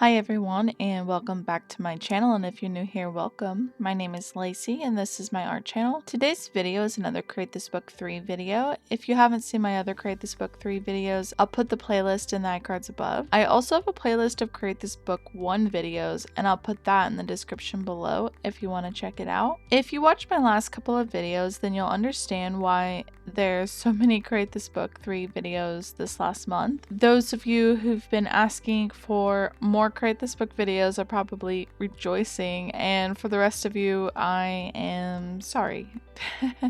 Hi everyone and welcome back to my channel, and if you're new here, welcome. My name is Lacey and this is my art channel. Today's video is another Create This Book 3 video. If you haven't seen my other Create This Book 3 videos, I'll put the playlist in the iCards above. I also have a playlist of Create This Book 1 videos and I'll put that in the description below if you want to check it out. If you watched my last couple of videos, then you'll understand why there's so many Create This Book 3 videos this last month. Those of you who've been asking for more Create This Book videos are probably rejoicing, and for the rest of you, I am sorry.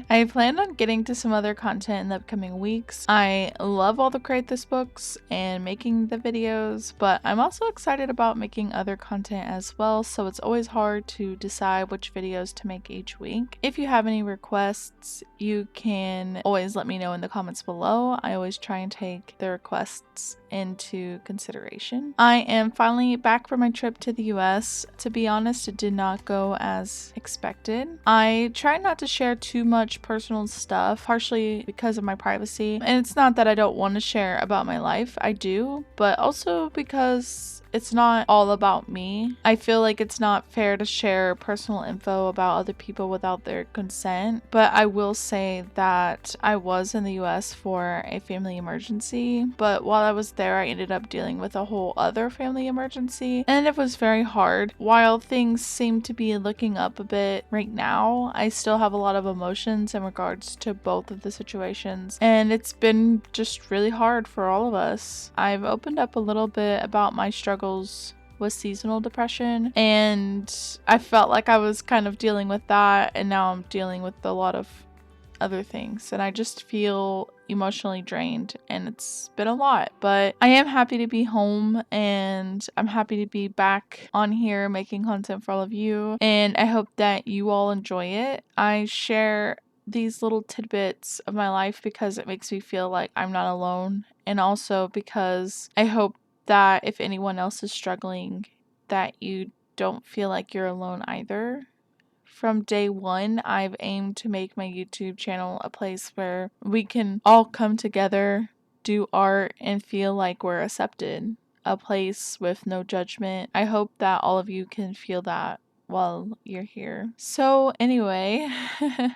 I plan on getting to some other content in the upcoming weeks. I love all the Create This books and making the videos, but I'm also excited about making other content as well, so it's always hard to decide which videos to make each week. If you have any requests, you can always let me know in the comments below. I always try and take the requests into consideration. I am finally back from my trip to the US. To be honest, it did not go as expected. I try not to share too much personal stuff, partially because of my privacy. And it's not that I don't want to share about my life, I do, but also because it's not all about me. I feel like it's not fair to share personal info about other people without their consent, but I will say that I was in the US for a family emergency, but while I was there, I ended up dealing with a whole other family emergency, and it was very hard. While things seem to be looking up a bit right now, I still have a lot of emotions in regards to both of the situations, and it's been just really hard for all of us. I've opened up a little bit about my struggles with seasonal depression, and I felt like I was kind of dealing with that, and now I'm dealing with a lot of other things, and I just feel emotionally drained, and it's been a lot. But I am happy to be home, and I'm happy to be back on here making content for all of you, and I hope that you all enjoy it. I share these little tidbits of my life because it makes me feel like I'm not alone, and also because I hope that if anyone else is struggling, that you don't feel like you're alone either. From day one, I've aimed to make my YouTube channel a place where we can all come together, do art, and feel like we're accepted. A place with no judgment. I hope that all of you can feel that while you're here. So anyway,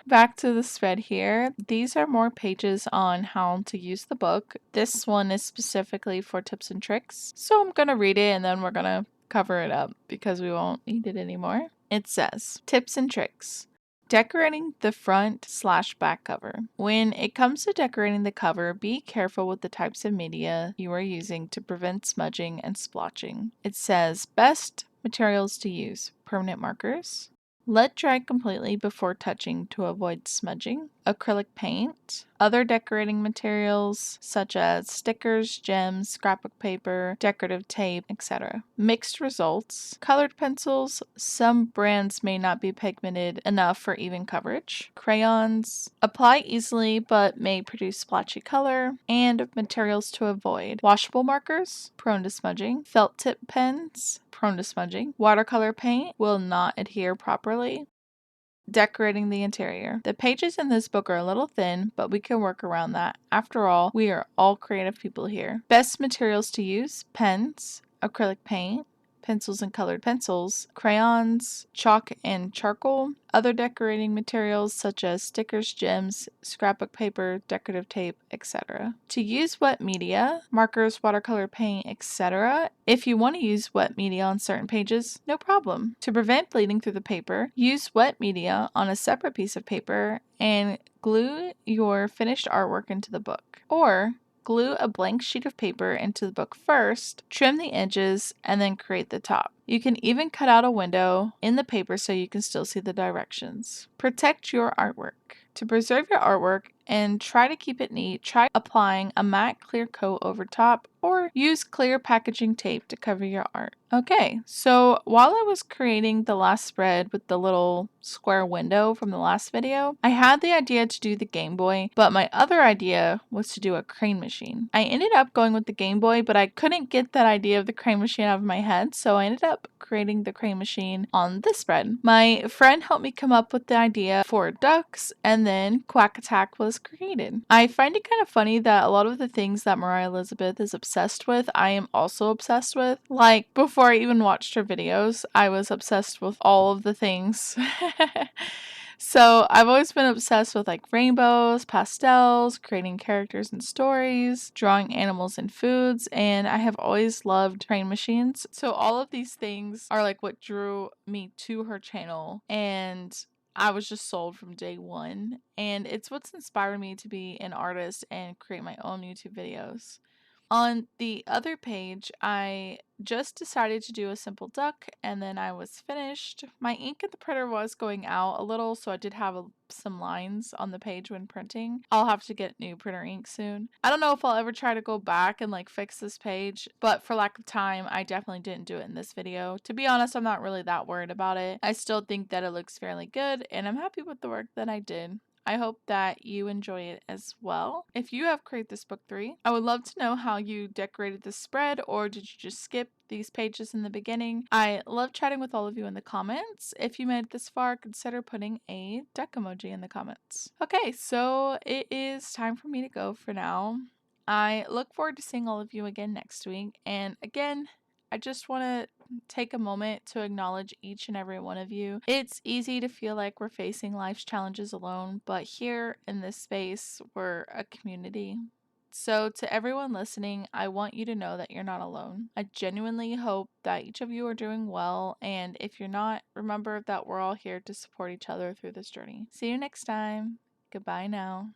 back to the spread here. These are more pages on how to use the book. This one is specifically for tips and tricks. So I'm gonna read it and then we're gonna cover it up because we won't need it anymore. It says, tips and tricks. Decorating the front/back cover. When it comes to decorating the cover, be careful with the types of media you are using to prevent smudging and splotching. It says, best materials to use: permanent markers. Let dry completely before touching to avoid smudging. Acrylic paint. Other decorating materials such as stickers, gems, scrapbook paper, decorative tape, etc. Mixed results. Colored pencils. Some brands may not be pigmented enough for even coverage. Crayons. Apply easily but may produce splotchy color. And materials to avoid: washable markers, prone to smudging. Felt tip pens, prone to smudging. Watercolor paint will not adhere properly. Decorating the interior. The pages in this book are a little thin, but we can work around that. After all, we are all creative people here. Best materials to use: pens, acrylic paint, pencils and colored pencils, crayons, chalk and charcoal. Other decorating materials such as stickers, gems, scrapbook paper, decorative tape, etc. To use wet media: markers, watercolor paint, etc. If you want to use wet media on certain pages, no problem. To prevent bleeding through the paper, use wet media on a separate piece of paper and glue your finished artwork into the book. Or glue a blank sheet of paper into the book first, trim the edges, and then create the top. You can even cut out a window in the paper so you can still see the directions. Protect your artwork. To preserve your artwork and try to keep it neat, try applying a matte clear coat over top or use clear packaging tape to cover your art. Okay, so while I was creating the last spread with the little square window from the last video, I had the idea to do the Game Boy, but my other idea was to do a crane machine. I ended up going with the Game Boy, but I couldn't get that idea of the crane machine out of my head, so I ended up creating the crane machine on this spread. My friend helped me come up with the idea for ducks, and then Quack Attack was was created. I find it kind of funny that a lot of the things that Moriah Elizabeth is obsessed with, I am also obsessed with. Like, before I even watched her videos, I was obsessed with all of the things. So I've always been obsessed with like rainbows, pastels, creating characters and stories, drawing animals and foods, and I have always loved train machines. So all of these things are like what drew me to her channel, and I was just sold from day one. And it's what's inspired me to be an artist and create my own YouTube videos. On the other page, I just decided to do a simple duck and then I was finished. My ink in the printer was going out a little, so I did have some lines on the page when printing. I'll have to get new printer ink soon. I don't know if I'll ever try to go back and like fix this page, but for lack of time, I definitely didn't do it in this video. To be honest, I'm not really that worried about it. I still think that it looks fairly good and I'm happy with the work that I did. I hope that you enjoy it as well. If you have Create This Book 3, I would love to know how you decorated the spread, or did you just skip these pages in the beginning? I love chatting with all of you in the comments. If you made it this far, consider putting a duck emoji in the comments. Okay, so it is time for me to go for now. I look forward to seeing all of you again next week. And again, I just want to take a moment to acknowledge each and every one of you. It's easy to feel like we're facing life's challenges alone, but here in this space, we're a community. So, to everyone listening, I want you to know that you're not alone. I genuinely hope that each of you are doing well, and if you're not, remember that we're all here to support each other through this journey. See you next time. Goodbye now.